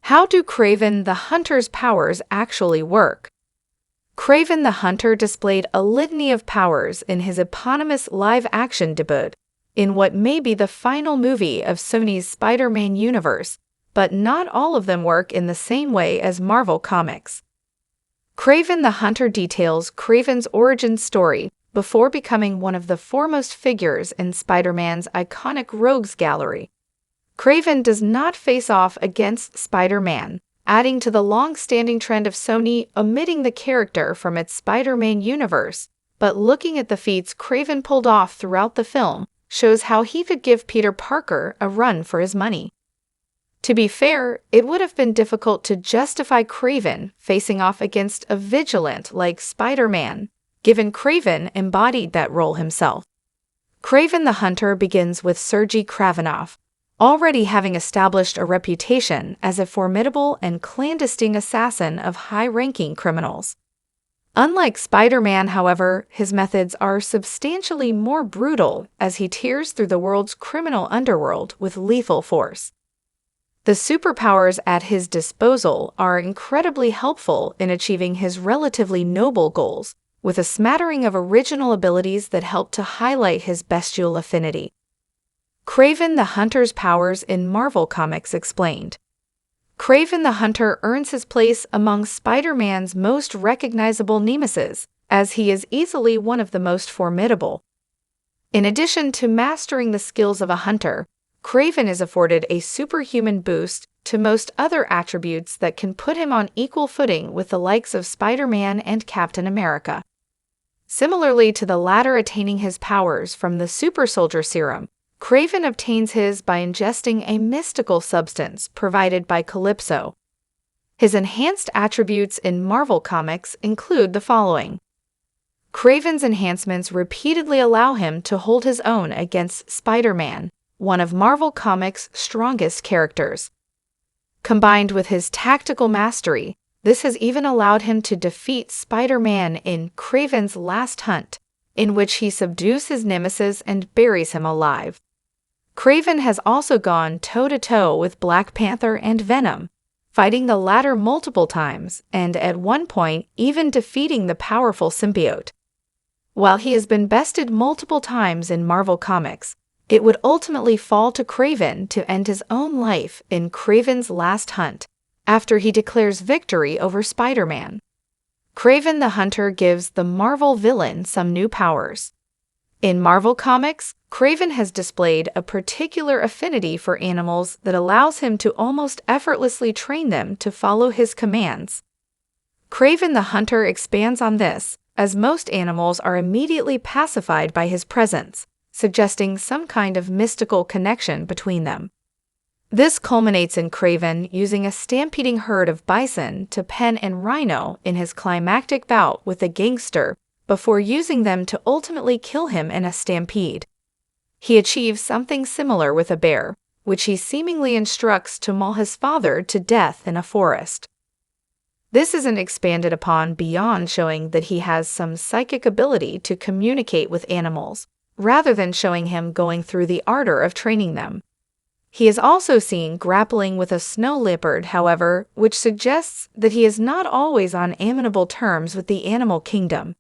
How do Kraven the Hunter's powers actually work? Kraven the Hunter displayed a litany of powers in his eponymous live-action debut, in what may be the final movie of Sony's Spider-Man universe, but not all of them work in the same way as Marvel Comics. Kraven the Hunter details Kraven's origin story before becoming one of the foremost figures in Spider-Man's iconic Rogues Gallery. Kraven does not face off against Spider-Man, adding to the long-standing trend of Sony omitting the character from its Spider-Man universe, but looking at the feats Kraven pulled off throughout the film shows how he could give Peter Parker a run for his money. To be fair, it would have been difficult to justify Kraven facing off against a vigilant like Spider-Man, given Kraven embodied that role himself. Kraven the Hunter begins with Sergei Kravinoff, already having established a reputation as a formidable and clandestine assassin of high-ranking criminals. Unlike Spider-Man, however, his methods are substantially more brutal as he tears through the world's criminal underworld with lethal force. The superpowers at his disposal are incredibly helpful in achieving his relatively noble goals, with a smattering of original abilities that help to highlight his bestial affinity. Kraven the Hunter's powers in Marvel Comics explained. Kraven the Hunter earns his place among Spider-Man's most recognizable nemesis, as he is easily one of the most formidable. In addition to mastering the skills of a hunter, Kraven is afforded a superhuman boost to most other attributes that can put him on equal footing with the likes of Spider-Man and Captain America. Similarly to the latter attaining his powers from the Super Soldier Serum, Kraven obtains his by ingesting a mystical substance provided by Calypso. His enhanced attributes in Marvel Comics include the following. Kraven's enhancements repeatedly allow him to hold his own against Spider-Man, one of Marvel Comics' strongest characters. Combined with his tactical mastery, this has even allowed him to defeat Spider-Man in Kraven's Last Hunt, in which he subdues his nemesis and buries him alive. Kraven has also gone toe-to-toe with Black Panther and Venom, fighting the latter multiple times and at one point even defeating the powerful symbiote. While he has been bested multiple times in Marvel Comics, it would ultimately fall to Kraven to end his own life in Kraven's Last Hunt, after he declares victory over Spider-Man. Kraven the Hunter gives the Marvel villain some new powers. In Marvel Comics, Kraven has displayed a particular affinity for animals that allows him to almost effortlessly train them to follow his commands. Kraven the Hunter expands on this, as most animals are immediately pacified by his presence, suggesting some kind of mystical connection between them. This culminates in Kraven using a stampeding herd of bison to pen and rhino in his climactic bout with a gangster before using them to ultimately kill him in a stampede. He achieves something similar with a bear, which he seemingly instructs to maul his father to death in a forest. This isn't expanded upon beyond showing that he has some psychic ability to communicate with animals, rather than showing him going through the ardor of training them. He is also seen grappling with a snow leopard, however, which suggests that he is not always on amenable terms with the animal kingdom.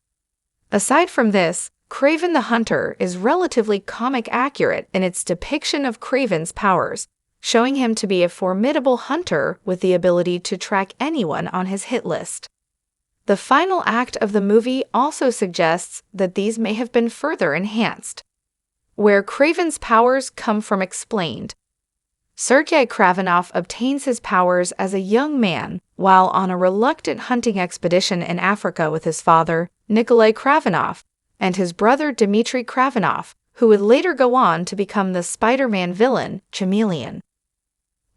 Aside from this, Kraven the Hunter is relatively comic accurate in its depiction of Kraven's powers, showing him to be a formidable hunter with the ability to track anyone on his hit list. The final act of the movie also suggests that these may have been further enhanced. Where Kraven's powers come from explained. Sergei Kravinoff obtains his powers as a young man while on a reluctant hunting expedition in Africa with his father, Nikolai Kravinoff, and his brother Dmitry Kravinoff, who would later go on to become the Spider-Man villain, Chameleon.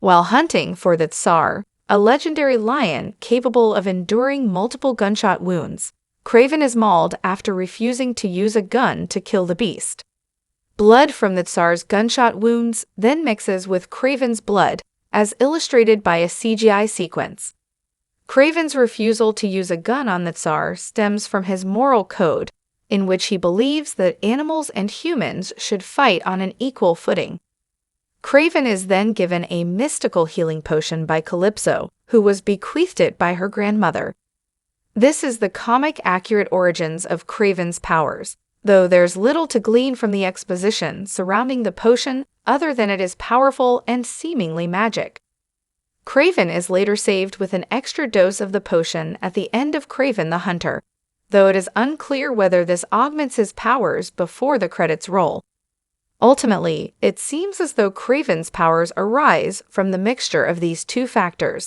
While hunting for the Tsar, a legendary lion capable of enduring multiple gunshot wounds, Kraven is mauled after refusing to use a gun to kill the beast. Blood from the Tsar's gunshot wounds then mixes with Kraven's blood, as illustrated by a CGI sequence. Kraven's refusal to use a gun on the Tsar stems from his moral code, in which he believes that animals and humans should fight on an equal footing. Kraven is then given a mystical healing potion by Calypso, who was bequeathed it by her grandmother. This is the comic-accurate origins of Kraven's powers, though there's little to glean from the exposition surrounding the potion other than it is powerful and seemingly magic. Kraven is later saved with an extra dose of the potion at the end of Kraven the Hunter, though it is unclear whether this augments his powers before the credits roll. Ultimately, it seems as though Kraven's powers arise from the mixture of these two factors.